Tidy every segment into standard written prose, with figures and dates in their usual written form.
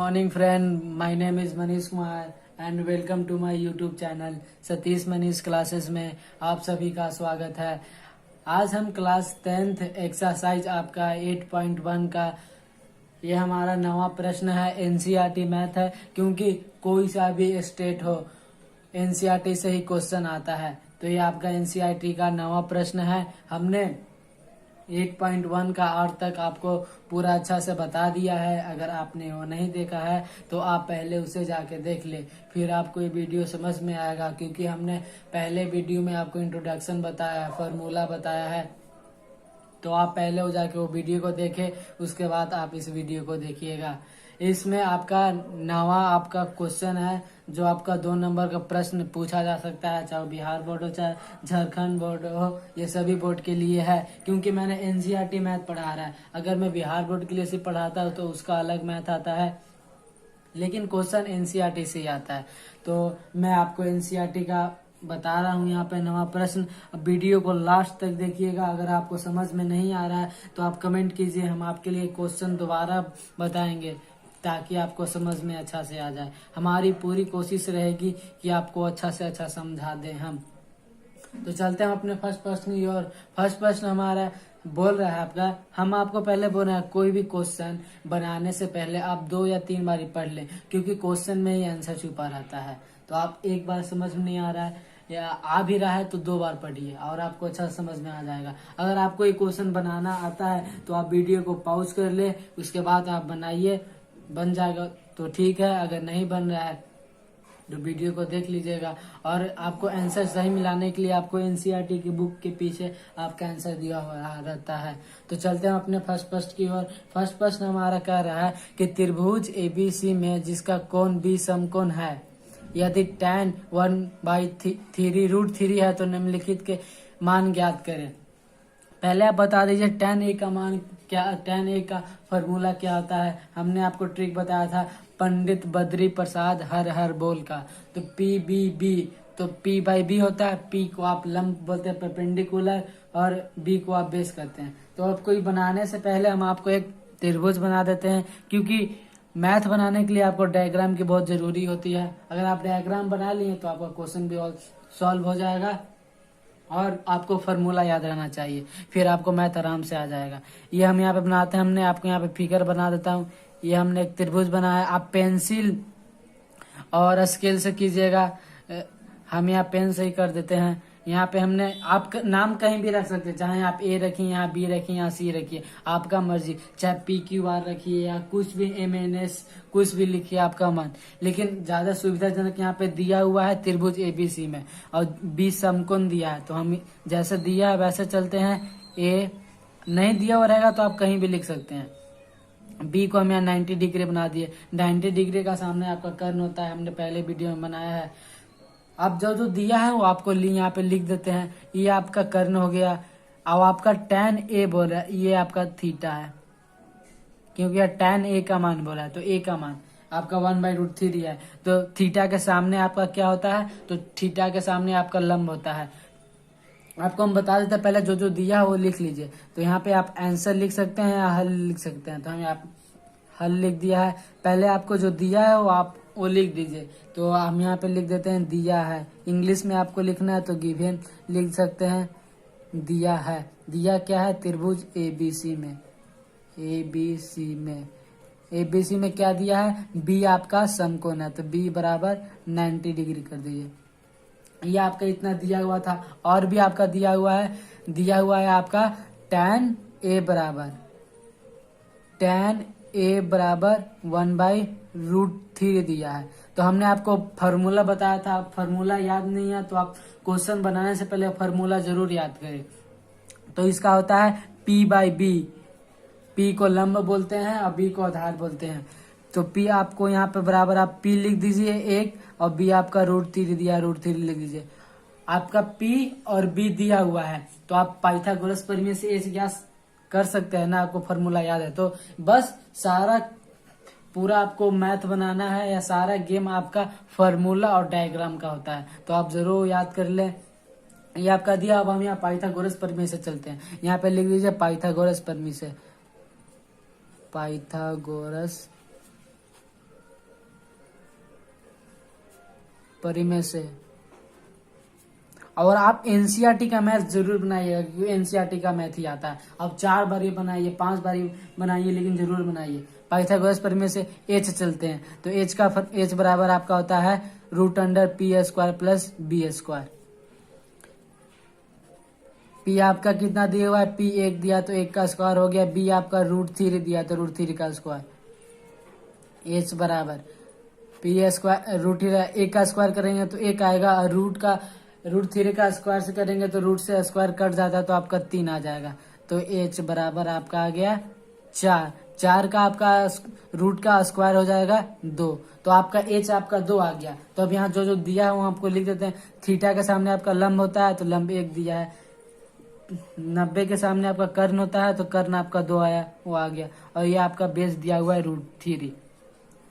morning friend, my name is Manish Kumar and welcome to my YouTube channel Satish Manish classes में आप सभी का स्वागत है। आज हम क्लास 10th एक्सरसाइज आपका 8.1 का ये हमारा नवा प्रश्न है। एनसीईआरटी मैथ है, क्योंकि कोई सा भी स्टेट हो एनसीईआरटी से ही क्वेश्चन आता है। तो ये आपका एनसीईआरटी का नवा प्रश्न है। हमने 8.1 का आज तक आपको पूरा अच्छा से बता दिया है। अगर आपने वो नहीं देखा है तो आप पहले उसे जाके देख ले, फिर आपको ये वीडियो समझ में आएगा। क्योंकि हमने पहले वीडियो में आपको इंट्रोडक्शन बताया है, फार्मूला बताया है, तो आप पहले हो जाके वो वीडियो को देखें, उसके बाद आप इस वीडियो को देखिएगा। इसमें आपका नवा आपका क्वेश्चन है, जो आपका 2 नंबर का प्रश्न पूछा जा सकता है, चाहे बिहार बोर्ड हो चाहे झारखंड बोर्ड हो, ये सभी बोर्ड के लिए है। क्योंकि मैंने एनसीईआरटी मैथ पढ़ा रहा है। अगर मैं बिहार बोर्ड के लिए सिर्फ पढ़ाता हूँ तो उसका अलग मैथ आता है, लेकिन क्वेश्चन एनसीईआरटी से ही आता है। तो मैं आपको एनसीईआरटी का बता रहा हूँ यहाँ पे नवा प्रश्न। अब वीडियो को लास्ट तक देखिएगा। अगर आपको समझ में नहीं आ रहा है तो आप कमेंट कीजिए, हम आपके लिए क्वेश्चन दोबारा बताएंगे ताकि आपको समझ में अच्छा से आ जाए। हमारी पूरी कोशिश रहेगी कि आपको अच्छा से अच्छा समझा दें हम। तो चलते हैं अपने फर्स्ट प्रश्न की ओर। फर्स्ट प्रश्न हमारा बोल रहा है आपका, हम आपको पहले बोल रहे हैं कोई भी क्वेश्चन बनाने से पहले आप 2 या 3 बार पढ़ लें, क्योंकि क्वेश्चन में ही आंसर छुपा रहता है। तो आप एक बार समझ में नहीं आ रहा है या आ भी रहा है तो 2 बार पढ़िए और आपको अच्छा समझ में आ जाएगा। अगर आपको ये क्वेश्चन बनाना आता है तो आप वीडियो को पॉज कर ले, उसके बाद आप बनाइए। बन जाएगा तो ठीक है, अगर नहीं बन रहा है तो वीडियो को देख लीजिएगा। और आपको आंसर सही मिलाने के लिए आपको एनसीईआरटी की बुक के पीछे आपका आंसर दिया हुआ रहता है। तो चलते हैं अपने फर्स्ट प्रश्न की ओर। फर्स्ट प्रश्न हमारा कह रहा है कि त्रिभुज एबीसी में जिसका कोण बी समकोण है, यदि tan 1/3 है तो निम्नलिखित के मान ज्ञात करें। पहले आप बता दीजिए tan a का मान क्या, tan a का फॉर्मूला क्या होता है। हमने आपको ट्रिक बताया था पंडित बद्री प्रसाद हर हर बोल का। तो PBB, तो P/B होता है। P को आप लंब बोलते हैं, परपेंडिकुलर, और B को आप बेस करते हैं। तो आपको ये बनाने से पहले हम आपको एक त्रिभुज बना देते हैं, क्योंकि मैथ बनाने के लिए आपको डायग्राम की बहुत जरूरी होती है। अगर आप डायग्राम बना लिए तो आपका क्वेश्चन भी सॉल्व हो जाएगा और आपको फॉर्मूला याद रहना चाहिए, फिर आपको मैथ आराम से आ जाएगा। ये हम यहाँ पे बनाते हैं। हमने आपको यहाँ पे फिगर बना देता हूँ। ये हमने एक त्रिभुज बनाया। आप पेंसिल और स्केल से कीजिएगा, हम यहाँ पेन से ही कर देते हैं। यहाँ पे हमने, आप नाम कहीं भी रख सकते हैं, चाहे आप A रखिए, यहाँ B रखिए, यहाँ C रखिए, आपका मर्जी। चाहे PQR रखिए या कुछ भी MNS कुछ भी लिखिए, आपका मन। लेकिन ज्यादा सुविधाजनक यहाँ पे दिया हुआ है त्रिभुज ABC में, और B समकोण दिया है। तो हम जैसे दिया है वैसे चलते हैं। A नहीं दिया हुआ रहेगा तो आप कहीं भी लिख सकते हैं। B को हम यहाँ 90 डिग्री बना दिए। 90 डिग्री का सामने आपका कर्ण होता है, हमने पहले वीडियो में बनाया है। अब जो दिया है वो आपको यहाँ पे लिख देते हैं। ये आपका कर्ण हो गया। अब आपका tan A बोल रहा है, ये आपका थीटा है, क्योंकि यह tan A का मान बोला है। तो A का मान आपका 1/√3 है। तो थीटा के सामने आपका क्या होता है, तो थीटा के सामने आपका लंब होता है। आपको हम बता देते हैं, पहले जो दिया है वो लिख लीजिए। तो यहाँ पे आप आंसर लिख सकते हैं या हल लिख सकते हैं। तो हम यहाँ हल लिख दिया है। पहले आपको जो दिया है वो लिख दीजिए। तो हम यहाँ पे लिख देते हैं दिया है। इंग्लिश में आपको लिखना है तो गिवन लिख सकते हैं, दिया है। दिया क्या है, त्रिभुज एबीसी में। एबीसी में क्या दिया है, बी आपका समकोण है, तो बी बराबर 90 डिग्री कर दीजिए। ये आपका इतना दिया हुआ था। और भी आपका दिया हुआ है आपका tan A बराबर 1/√3 दिया है। तो हमने आपको फार्मूला बताया था। फार्मूला याद नहीं है तो आप क्वेश्चन बनाने से पहले फार्मूला जरूर याद करें। तो इसका होता है P/B। P को लंब बोलते हैं और B को आधार बोलते हैं। तो P आपको यहाँ पे बराबर आप P लिख दीजिए 1, और B आपका √3 दिया, √3 लिख दीजिए। आपका P और B दिया हुआ है तो आप पाइथागोरस प्रमेय से A ज्ञात कर सकते हैं ना, आपको फॉर्मूला याद है। तो बस सारा पूरा आपको मैथ बनाना है या सारा गेम आपका फॉर्मूला और डायग्राम का होता है, तो आप जरूर याद कर लें। ये आपका दिया। अब हम यहाँ पाइथागोरस प्रमेय से चलते हैं। यहाँ पे लिख दीजिए पाइथागोरस प्रमेय से, पाइथागोरस परिमेय से। और आप एनसीईआरटी का मैथ जरूर बनाइएगा क्योंकि एनसीईआरटी का मैथ ही आता है। अब 4 बार बनाइए, 5 बार बनाइए, लेकिन जरूर बनाइए। पाइथागोरस परिमेय से एच चलते हैं तो एच बराबर आपका होता है √π² प्लस b²। पी आपका कितना दिया हुआ है, p1 दिया तो 1 का स्क्वायर हो गया, b आपका √3 दिया तो √3 का स्क्वायर। एच बराबर p², 1 का स्क्वायर करेंगे तो 1 आएगा, और √3 का स्क्वायर से करेंगे तो रूट से स्क्वायर कट जाता है तो आपका 3 आ जाएगा। तो एच बराबर आपका आ गया 4 का आपका रूट का स्क्वायर हो जाएगा 2, तो आपका एच आपका 2 आ गया। तो अब यहाँ जो दिया है वो आपको लिख देते हैं। थीटा के सामने आपका लंब होता है तो लंब 1 दिया है, 90 के सामने आपका कर्ण होता है तो कर्ण आपका 2 आया, वो आ गया। और ये आपका बेस दिया हुआ है √3।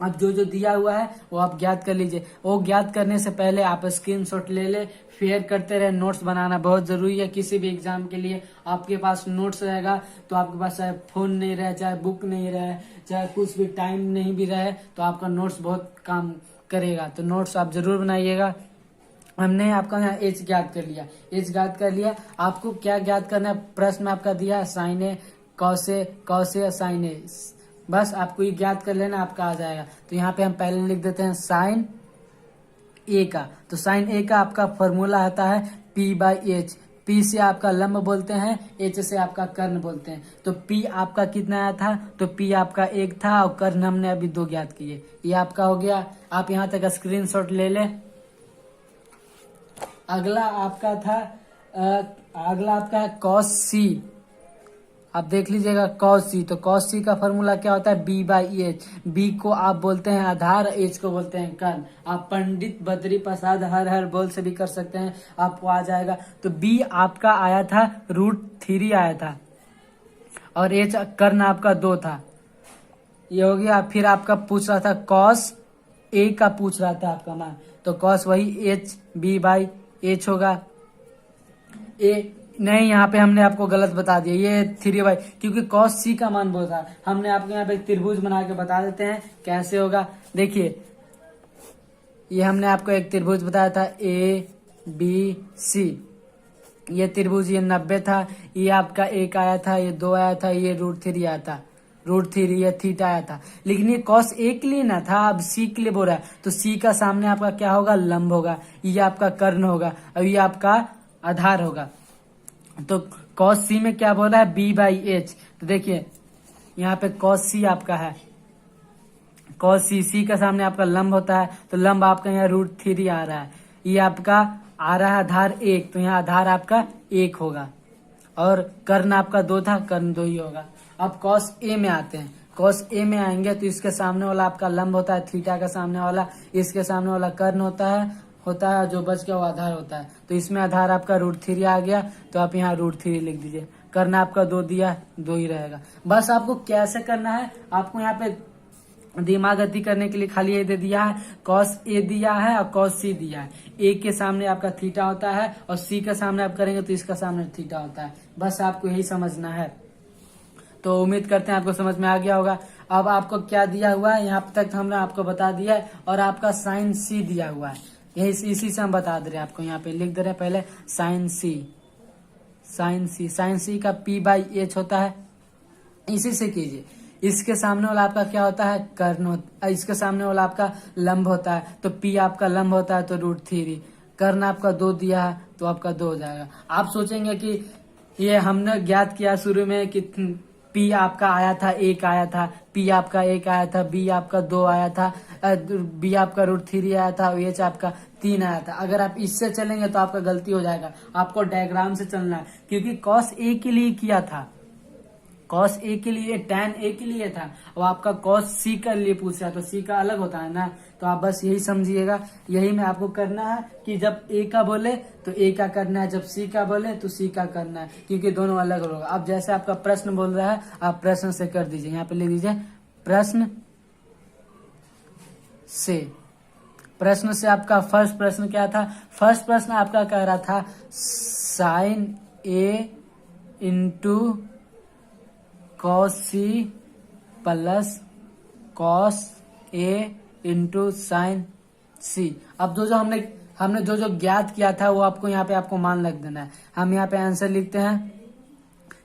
अब जो दिया हुआ है वो आप ज्ञात कर लीजिए। वो ज्ञात करने से पहले आप स्क्रीनशॉट ले शेयर करते रहे। नोट्स बनाना बहुत जरूरी है किसी भी एग्जाम के लिए। आपके पास नोट्स रहेगा तो आपके पास चाहे फोन नहीं रहे, चाहे बुक नहीं रहे, चाहे कुछ भी टाइम नहीं भी रहे, तो आपका नोट्स बहुत काम करेगा। तो नोट्स आप जरूर बनाइएगा। हमने आपका यहाँ एच ज्ञात कर लिया। आपको क्या ज्ञात करना है, प्रश्न में आपका दिया साइन ए कौसे साइन ए, बस आपको ये ज्ञात कर लेना, आपका आ जाएगा। तो यहाँ पे हम पहले लिख देते हैं साइन ए का। तो साइन ए का आपका फॉर्मूला आता है p/h। p से आपका लंब बोलते हैं, h से आपका कर्ण बोलते हैं। तो p आपका कितना आया था, तो p आपका 1 था और कर्ण हमने अभी 2 ज्ञात किए। ये आपका हो गया। आप यहाँ तक स्क्रीनशॉट ले लें। अगला आपका है cos c। आप देख लीजिएगा cos c। तो cos c का फॉर्मूला क्या होता है, b/h। b को आप बोलते हैं आधार, h को बोलते हैं कर्ण। आप पंडित बद्री प्रसाद हर बोल से भी कर सकते हैं, आपको आ जाएगा। तो b आपका आया था √3 आया था, और h कर्ण आपका 2 था। ये हो गया। फिर आपका पूछ रहा था cos a का, पूछ रहा था आपका मान, तो cos वही h b/h होगा। नहीं, यहाँ पे हमने आपको गलत बता दिया, ये 3/, क्योंकि cos c का मान बोल रहा है। हमने आपको यहाँ पे त्रिभुज बना के बता देते हैं कैसे होगा। देखिए, ये हमने आपको एक त्रिभुज बताया था ABC। ये त्रिभुज ये 90 था, ये आपका 1 आया था, ये 2 आया था, ये √3 आया था, √3 ये थीटा आया था। लेकिन ये cos a के लिए ना था, अब c के लिए बोल रहा है। तो c का सामने आपका क्या होगा, लंब होगा, ये आपका कर्ण होगा, और ये आपका आधार होगा। तो cos c में क्या बोला है, b/h। तो देखिए यहाँ पे cos c आपका है, cos c का सामने आपका लंब होता है, तो लंब आपका यहाँ √3 आ रहा है, ये आपका आ रहा है आधार 1, तो यहाँ आधार आपका 1 होगा, और कर्ण आपका 2 था, कर्ण 2 ही होगा। अब cos a में आते हैं। cos a में आएंगे तो इसके सामने वाला आपका लंब होता है, थीटा का सामने वाला, इसके सामने वाला कर्ण होता है, जो बच गया वो आधार होता है। तो इसमें आधार आपका √3 आ गया, तो आप यहाँ √3 लिख दीजिए। कर्ण आपका 2 दिया, 2 ही रहेगा। बस आपको कैसे करना है, आपको यहाँ पे दिमाग गति करने के लिए खाली ये दे दिया है, cos a दिया है और cos c दिया है। a के सामने आपका थीटा होता है, और c के सामने आप करेंगे तो इसका सामने थीटा होता है। बस आपको यही समझना है। तो उम्मीद करते हैं आपको समझ में आ गया होगा। अब आपको क्या दिया हुआ है, यहाँ तक हमने आपको बता दिया है, और आपका साइन c दिया हुआ है, यही इसी से हम बता दे रहे हैं आपको। यहाँ पे लिख दे रहे हैं पहले साइन c का p/h होता है, इसी से कीजिए। इसके सामने वाला आपका क्या होता है, कर्ण, इसके सामने वाला आपका लंब होता है, तो p आपका लंब होता है तो √3। कर्ण आपका 2 दिया है तो आपका 2 हो जाएगा। आप सोचेंगे कि ये हमने ज्ञात किया शुरू में कि p आपका आया था 1 आया था, p आपका 1 आया था, b आपका 2 आया था, b आपका √3 आया था, और h आपका 3 आया था। अगर आप इससे चलेंगे तो आपका गलती हो जाएगा, आपको डायग्राम से चलना है, क्योंकि cos a के लिए किया था, cos a के लिए, tan a के लिए था, और आपका cos c के लिए पूछा, तो c का अलग होता है ना। तो आप बस यही समझिएगा, यही में आपको करना है कि जब a का बोले तो a का करना है, जब c का बोले तो c का करना है, क्योंकि दोनों अलग होगा। अब जैसे आपका प्रश्न बोल रहा है, आप प्रश्न से कर दीजिए। यहाँ पे लिख दीजिए प्रश्न से आपका फर्स्ट प्रश्न क्या था, फर्स्ट प्रश्न आपका कह रहा था sine a into cos c plus cos a into sine C. अब जो जो हमने जो जो ज्ञात किया था वो आपको यहाँ पे आपको मान लग देना है। हम यहाँ पे आंसर लिखते हैं।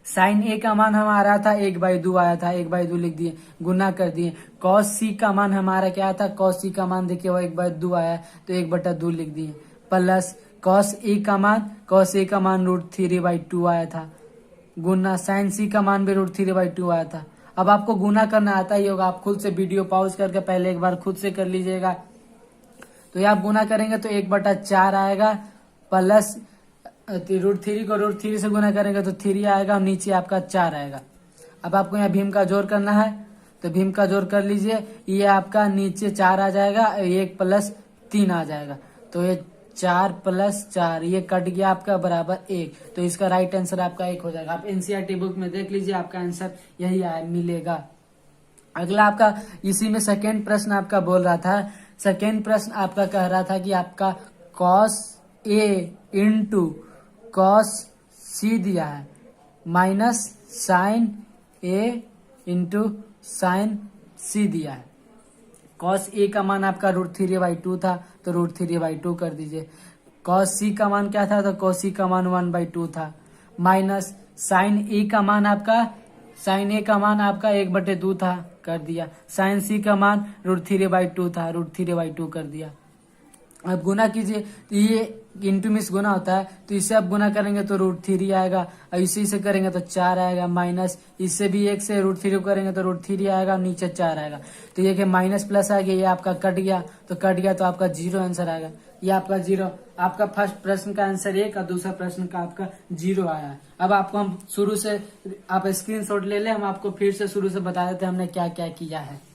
साइन ए का मान हमारा था 1/2 आया था, 1/2 लिख दिए, गुना कर दिए। कॉस सी का मान हमारा क्या था, कॉस सी का मान देखिए वो 1/2 आया तो 1/2 लिख दिए, प्लस कॉस ए का मान, कॉस ए का मान √3/2 आया था, गुना साइन सी का मान भी √3/2 आया था। अब आपको गुना करना आता ही होगा, आप खुद से वीडियो पॉज करके पहले एक बार खुद से कर लीजिएगा। तो ये आप गुना करेंगे तो 1/4 आएगा, प्लस √3 को √3 से गुना करेंगे तो 3 आएगा और नीचे आपका 4 आएगा। अब आपको यहाँ भीम का जोड़ करना है तो भीम का जोड़ कर लीजिए। ये आपका नीचे 4 आ जाएगा, 1 + 3 आ जाएगा, तो ये 4 + 4 ये कट गया आपका बराबर 1। तो इसका राइट आंसर आपका 1 हो जाएगा। आप एनसीईआरटी बुक में देख लीजिए, आपका आंसर यही मिलेगा। अगला आपका इसी में सेकेंड प्रश्न आपका बोल रहा था, सेकेंड प्रश्न आपका कह रहा था कि आपका cos A into cos C दिया है minus sine A into sine C दिया है। कॉस ए का मान आपका √3/2 था तो √3/2 कर दीजिए। कॉस सी का मान क्या था, तो कॉस सी का मान 1/2 था, माइनस साइन ए का मान आपका, साइन ए का मान आपका 1/2 था, कर दिया। साइन सी का मान √3/2 था, √3/2 कर दिया। अब गुना कीजिए, ये इंटू मिस गुना होता है तो इसे आप गुना करेंगे तो √3 आएगा, और इसी से करेंगे तो 4 आएगा, माइनस इससे भी 1 से √3 करेंगे तो √3 आएगा और नीचे 4 आएगा। तो ये कि माइनस प्लस आ गया, ये आपका कट गया तो आपका 0 आंसर आएगा। ये आपका 0, आपका फर्स्ट प्रश्न का आंसर 1 और दूसरा प्रश्न का आपका 0 आया है। अब आपको हम शुरू से, आप स्क्रीनशॉट ले ले, हम आपको फिर से शुरू से बता देते हैं हमने क्या क्या किया है।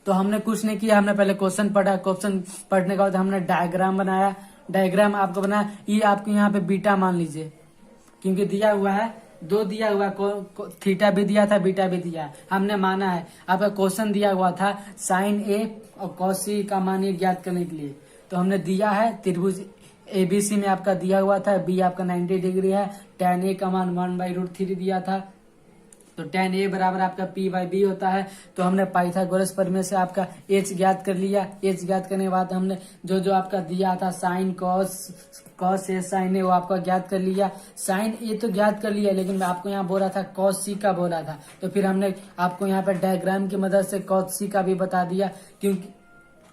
तो हमने कुछ नहीं किया, हमने पहले क्वेश्चन पढ़ा, क्वेश्चन पढ़ने के बाद हमने डायग्राम बनाया, डायग्राम आपको बनाया, ये आपको यहाँ पे बीटा मान लीजिए क्योंकि दिया हुआ है, 2 दिया हुआ है, थीटा भी दिया था, बीटा भी दिया है, हमने माना है। आपका क्वेश्चन दिया हुआ था साइन ए और कॉस सी का मान ये ज्ञात करने के लिए, तो हमने दिया है त्रिभुज एबीसी में आपका दिया हुआ था, बी आपका 90 डिग्री है, tan ए का मान 1/√3 दिया था, तो tan ए बराबर आपका p/b होता है। तो हमने पाइथागोरस प्रमेय से आपका h ज्ञात कर लिया। h ज्ञात करने के बाद हमने जो जो आपका दिया था साइन कॉस ए साइन ए वो आपका ज्ञात कर लिया। साइन ए तो ज्ञात कर लिया, लेकिन मैं आपको यहाँ बोला था कॉस सी का बोला था, तो फिर हमने आपको यहाँ पे डायग्राम की मदद से कॉस सी का भी बता दिया, क्योंकि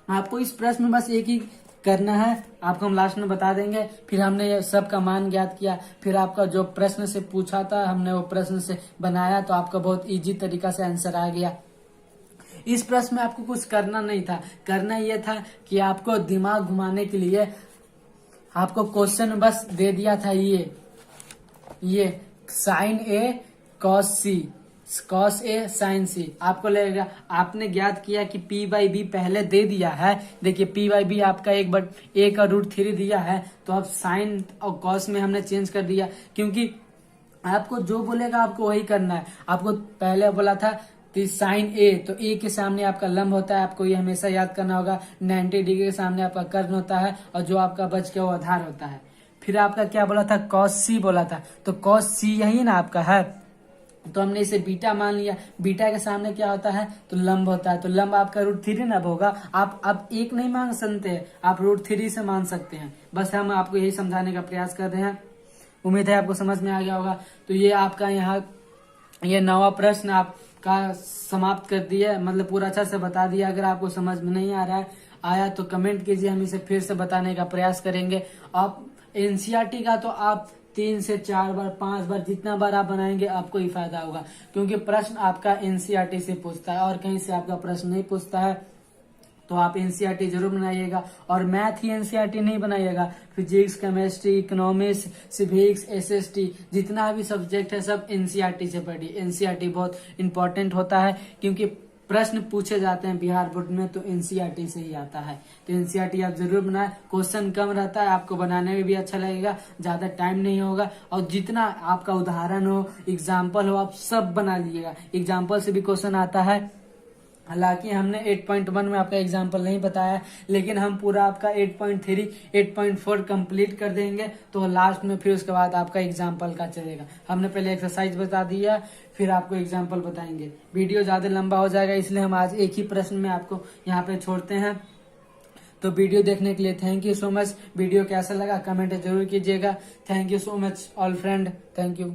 आपको इस प्रश्न में बस एक ही करना है, आपको हम लास्ट में बता देंगे। फिर हमने ये सब का मान ज्ञात किया, फिर आपका जो प्रश्न से पूछा था हमने वो प्रश्न से बनाया, तो आपका बहुत इजी तरीका से आंसर आ गया। इस प्रश्न में आपको कुछ करना नहीं था, करना ये था कि आपको दिमाग घुमाने के लिए आपको क्वेश्चन बस दे दिया था, ये sign A cos C, cos A sign सी, आपको लगेगा आपने ज्ञात किया कि p/b पहले दे दिया है। देखिए p/b आपका 1 का √3 दिया है, तो अब साइन और कॉस में हमने चेंज कर दिया, क्योंकि आपको जो बोलेगा आपको वही करना है। आपको पहले बोला था कि साइन ए, तो ए के सामने आपका लंब होता है, आपको ये हमेशा याद करना होगा। 90 डिग्री के सामने आपका कर्ण होता है और जो आपका बच के वो आधार होता है। फिर आपका क्या बोला था, कॉस सी बोला था, तो कॉस सी यही ना आपका है, तो हमने इसे बीटा मान लिया। बीटा के सामने क्या होता है, तो लंब होता है, तो लंब आपका √3 ना होगा। आप अब 1 नहीं मान सकते, आप √3 से मान सकते हैं। बस हम आपको यही समझाने का प्रयास कर रहे हैं, उम्मीद है आपको समझ में आ गया होगा। तो ये आपका यहाँ ये 9वां प्रश्न आपका समाप्त कर दिया, मतलब पूरा अच्छा से बता दिया। अगर आपको समझ में नहीं आ रहा है, आया तो कमेंट कीजिए, हम इसे फिर से बताने का प्रयास करेंगे। आप एनसीईआरटी का तो आप 3 से 4 बार 5 बार जितना बार आप बनाएंगे आपको ही फायदा होगा, क्योंकि प्रश्न आपका एनसीईआरटी से पूछता है और कहीं से आपका प्रश्न नहीं पूछता है। तो आप एनसीईआरटी जरूर बनाइएगा, और मैथ ही एनसीईआरटी नहीं बनाइएगा, physics, chemistry, economics, civics, SST, जितना भी सब्जेक्ट है सब एनसीईआरटी से पढ़िए। एनसीईआरटी बहुत इंपॉर्टेंट होता है, क्योंकि प्रश्न पूछे जाते हैं बिहार बोर्ड में तो एनसीईआरटी से ही आता है। तो एनसीईआरटी आप जरूर बनाएं, क्वेश्चन कम रहता है, आपको बनाने में भी अच्छा लगेगा, ज्यादा टाइम नहीं होगा, और जितना आपका उदाहरण हो, एग्जाम्पल हो, आप सब बना लीजिएगा। एग्जाम्पल से भी क्वेश्चन आता है, हालांकि हमने 8.1 में आपका एग्जाम्पल नहीं बताया, लेकिन हम पूरा आपका 8.3, 8.4 कंप्लीट कर देंगे, तो लास्ट में फिर उसके बाद आपका एग्जाम्पल का चलेगा। हमने पहले एक्सरसाइज बता दिया, फिर आपको एग्जाम्पल बताएंगे। वीडियो ज्यादा लंबा हो जाएगा, इसलिए हम आज एक ही प्रश्न में आपको यहाँ पे छोड़ते हैं। तो वीडियो देखने के लिए thank you so much. Video कैसा लगा कमेंट जरूर कीजिएगा। Thank you so much all friend, thank you.